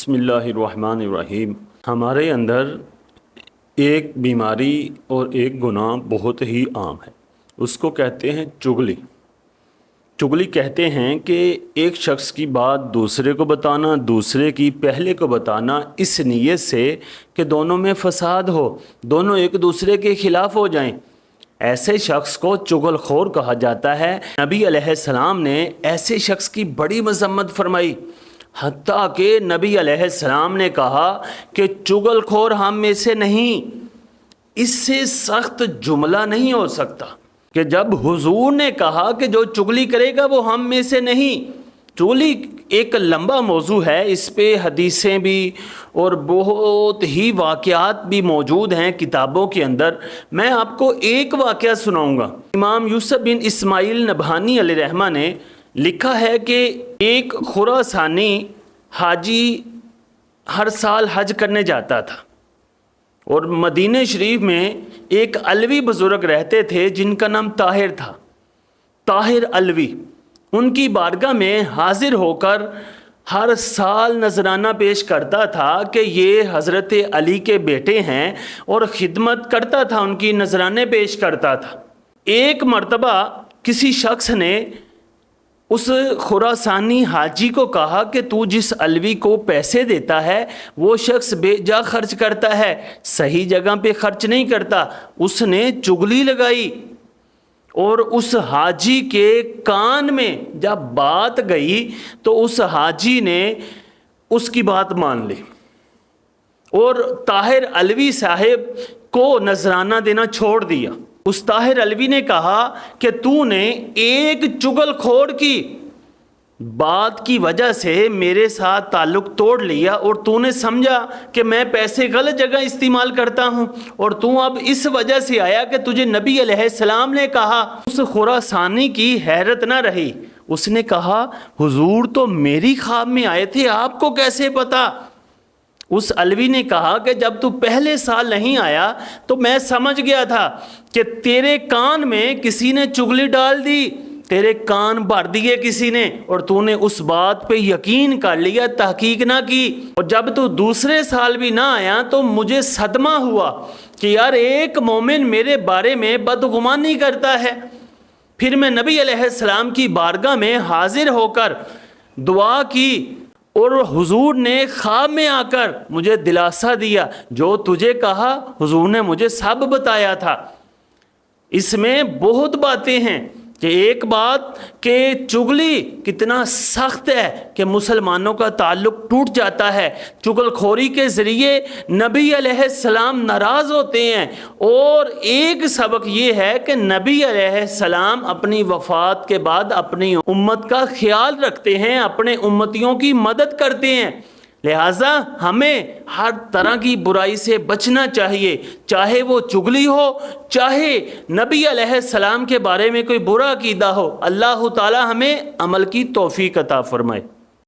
بسم اللہ الرحمن الرحیم۔ ہمارے اندر ایک بیماری اور ایک گناہ بہت ہی عام ہے، اس کو کہتے ہیں چغلی۔ چغلی کہتے ہیں کہ ایک شخص کی بات دوسرے کو بتانا، دوسرے کی پہلے کو بتانا، اس نیت سے کہ دونوں میں فساد ہو، دونوں ایک دوسرے کے خلاف ہو جائیں۔ ایسے شخص کو چغل خور کہا جاتا ہے۔ نبی علیہ السلام نے ایسے شخص کی بڑی مذمت فرمائی، حتیٰ کہ نبی علیہ السلام نے کہا کہ چغل خور ہم میں سے نہیں۔ اس سے سخت جملہ نہیں ہو سکتا کہ جب حضور نے کہا کہ جو چغلی کرے گا وہ ہم میں سے نہیں۔ چغلی ایک لمبا موضوع ہے، اس پہ حدیثیں بھی اور بہت ہی واقعات بھی موجود ہیں کتابوں کے اندر۔ میں آپ کو ایک واقعہ سناؤں گا۔ امام یوسف بن اسماعیل نبہانی علیہ رحمہ نے لکھا ہے کہ ایک خراسانی حاجی ہر سال حج کرنے جاتا تھا، اور مدینہ شریف میں ایک علوی بزرگ رہتے تھے جن کا نام طاہر تھا، طاہر علوی۔ ان کی بارگاہ میں حاضر ہو کر ہر سال نذرانہ پیش کرتا تھا کہ یہ حضرت علی کے بیٹے ہیں، اور خدمت کرتا تھا، ان کی نذرانے پیش کرتا تھا۔ ایک مرتبہ کسی شخص نے اس خراسانی حاجی کو کہا کہ تو جس علوی کو پیسے دیتا ہے وہ شخص بے جا خرچ کرتا ہے، صحیح جگہ پہ خرچ نہیں کرتا۔ اس نے چغلی لگائی، اور اس حاجی کے کان میں جب بات گئی تو اس حاجی نے اس کی بات مان لی، اور طاہر علوی صاحب کو نذرانہ دینا چھوڑ دیا۔ اس طاہر علوی نے کہا کہ تو نے ایک چغل خور کی بات کی وجہ سے میرے ساتھ تعلق توڑ لیا، اور تو نے سمجھا کہ میں پیسے غلط جگہ استعمال کرتا ہوں، اور تو اب اس وجہ سے آیا کہ تجھے نبی علیہ السلام نے کہا۔ اس خراسانی کی حیرت نہ رہی، اس نے کہا حضور تو میری خواب میں آئے تھے، آپ کو کیسے پتا؟ اس علوی نے کہا کہ جب تو پہلے سال نہیں آیا تو میں سمجھ گیا تھا کہ تیرے کان میں کسی نے چغلی ڈال دی، تیرے کان بھر دیے کسی نے، اور تو نے اس بات پہ یقین کر لیا، تحقیق نہ کی۔ اور جب تو دوسرے سال بھی نہ آیا تو مجھے صدمہ ہوا کہ یار ایک مومن میرے بارے میں بدگمانی کرتا ہے۔ پھر میں نبی علیہ السلام کی بارگاہ میں حاضر ہو کر دعا کی، اور حضور نے خواب میں آ کر مجھے دلاسا دیا، جو تجھے کہا حضور نے مجھے سب بتایا تھا۔ اس میں بہت باتیں ہیں کہ ایک بات کہ چغلی کتنا سخت ہے کہ مسلمانوں کا تعلق ٹوٹ جاتا ہے۔ چغل خوری کے ذریعے نبی علیہ السلام ناراض ہوتے ہیں، اور ایک سبق یہ ہے کہ نبی علیہ السلام اپنی وفات کے بعد اپنی امت کا خیال رکھتے ہیں، اپنے امتیوں کی مدد کرتے ہیں۔ لہٰذا ہمیں ہر طرح کی برائی سے بچنا چاہیے، چاہے وہ چغلی ہو، چاہے نبی علیہ السلام کے بارے میں کوئی برا عقیدہ ہو۔ اللہ تعالی ہمیں عمل کی توفیق عطا فرمائے۔